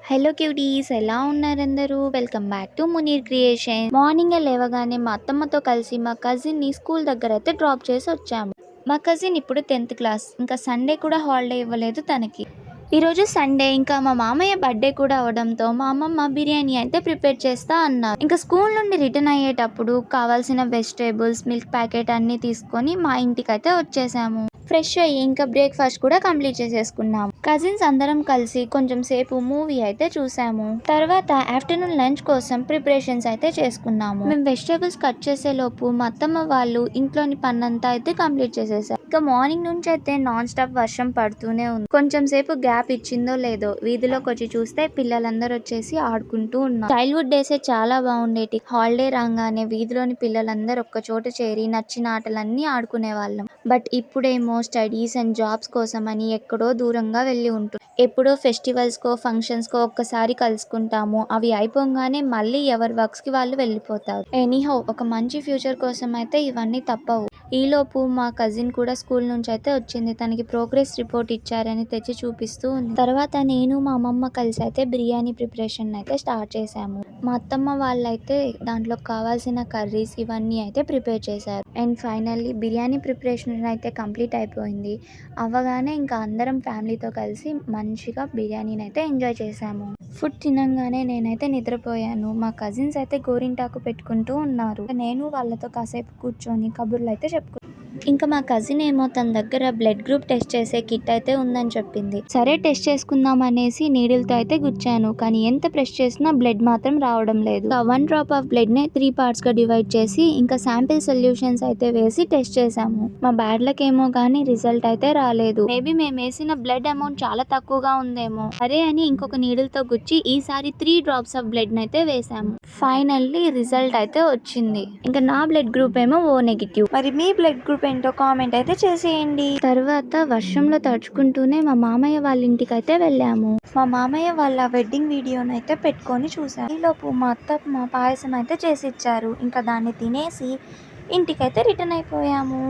Hello cuties, ఎలా ఉన్నారందరూ? Welcome back to Munir creation. Morning లేవగానే మా అత్తమ్మతో కలిసి మా కజిన్ని స్కూల్ దగ్గర అయితే డ్రాప్ చేసి వచ్చాము. మా కజిన్ ఇప్పుడు 10th క్లాస్. ఇంకా సండే కూడా హాలిడే ఇవ్వలేదు తనకి. ఈరోజు సండే, ఇంకా మా మామయ్య బర్త్డే కూడా అవడంతో మా అమ్మమ్మ బిర్యానీ అయితే ప్రిపేర్ చేస్తా అన్నారు. ఇంకా స్కూల్ నుండి రిటర్న్ అయ్యేటప్పుడు కావాల్సిన వెజిటేబుల్స్, మిల్క్ ప్యాకెట్ అన్ని తీసుకొని మా ఇంటికి అయితే వచ్చేసాము. ఫ్రెష్ అయ్యి ఇంకా బ్రేక్ఫాస్ట్ కూడా కంప్లీట్ చేసేసుకున్నాము. కజిన్స్ అందరం కలిసి కొంచెం సేపు మూవీ అయితే చూసాము. తర్వాత ఆఫ్టర్నూన్ లంచ్ కోసం ప్రిపరేషన్స్ అయితే చేసుకున్నాము. మేము వెజిటేబుల్స్ కట్ చేసే లోపు మా అత్తమ్మ వాళ్ళు ఇంట్లోని పన్నంతా అయితే కంప్లీట్ చేసేసారు. ఇంకా మార్నింగ్ నుంచి అయితే నాన్ స్టాప్ వర్షం పడుతూనే ఉంది. కొంచెం సేపు గ్యాప్ ఇచ్చిందో లేదో వీధిలోకి వచ్చి చూస్తే పిల్లలందరూ వచ్చేసి ఆడుకుంటూ ఉన్నారు. చైల్డ్హుడ్ డేసే చాలా బాగుండేటి. హాలిడే రాగానే వీధిలోని పిల్లలందరూ ఒక్క చోట చేరి నచ్చిన ఆటలన్నీ ఆడుకునే వాళ్ళం. బట్ ఇప్పుడేమో స్టడీస్ అండ్ జాబ్స్ కోసం అని ఎక్కడో దూరంగా వెళ్ళి ఉంటుంది. ఎప్పుడో ఫెస్టివల్స్ కో ఫంక్షన్స్ కో ఒక్కసారి కలుసుకుంటాము. అవి అయిపోగానే మళ్ళీ ఎవరి వర్క్స్ కి వాళ్ళు వెళ్ళిపోతారు. ఎనీహౌ, ఒక మంచి ఫ్యూచర్ కోసం అయితే ఇవన్నీ తప్పవు. ఈలోపు మా కజిన్ కూడా స్కూల్ నుంచి అయితే వచ్చింది. తనకి ప్రోగ్రెస్ రిపోర్ట్ ఇచ్చారని తెచ్చి చూపిస్తూ ఉంది. తర్వాత నేను మా అమ్మమ్మ కలిసి అయితే బిర్యానీ ప్రిపరేషన్ అయితే స్టార్ట్ చేసాము. మా అత్తమ్మ వాళ్ళైతే దాంట్లో కావాల్సిన కర్రీస్ ఇవన్నీ అయితే ప్రిపేర్ చేశారు. అండ్ ఫైనల్లీ బిర్యానీ ప్రిపరేషన్ అయితే కంప్లీట్ అయిపోయింది. అవ్వగానే ఇంకా అందరం ఫ్యామిలీతో కలిసి మంచిగా బిర్యానీని అయితే ఎంజాయ్ చేసాము. ఫుడ్ తినంగానే నేనైతే నిద్రపోయాను. మా కజిన్స్ అయితే గోరింటాకు పెట్టుకుంటూ ఉన్నారు. నేను వాళ్ళతో కాసేపు కూర్చొని కబుర్లు అయితే చెప్పుకున్నాను. ఇంకా మా కజిన్ ఏమో తన దగ్గర బ్లడ్ గ్రూప్ టెస్ట్ చేసే కిట్ అయితే ఉందని చెప్పింది. సరే టెస్ట్ చేసుకుందాం అనేసి నీడిల్తో అయితే గుచ్చాను. కానీ ఎంత ప్రెస్ చేసినా బ్లడ్ మాత్రం రావడం లేదు. 1 డ్రాప్ ఆఫ్ బ్లడ్ నే 3 పార్ట్స్ గా డివైడ్ చేసి ఇంకా శాంపిల్ సొల్యూషన్స్ అయితే వేసి టెస్ట్ చేసాము. మా బ్యాడ్ లక్ ఏమో కానీ రిజల్ట్ అయితే రాలేదు. మేబీ మేము వేసిన బ్లడ్ అమౌంట్ చాలా తక్కువగా ఉందేమో. సరే అని ఇంకొక నీడిల్ తో గుచ్చి ఈసారి 3 డ్రాప్స్ ఆఫ్ బ్లడ్ అయితే వేసాము. ఫైనల్లీ రిజల్ట్ అయితే వచ్చింది. ఇంకా నా బ్లడ్ గ్రూప్ ఏమో O నెగిటివ్. మరి మీ బ్లడ్ గ్రూప్ ఏంటో కామెంట్ అయితే చేసేయండి. తర్వాత వర్షంలో తడుచుకుంటూనే మా మామయ్య వాళ్ళ ఇంటికి అయితే వెళ్ళాము. మా మామయ్య వాళ్ళ వెడ్డింగ్ వీడియోని అయితే పెట్టుకొని చూసారు. ఈలోపు మా అత్తమ్మ పాయసం అయితే చేసి ఇచ్చారు. ఇంకా దాన్ని తినేసి ఇంటికైతే రిటర్న్ అయిపోయాము.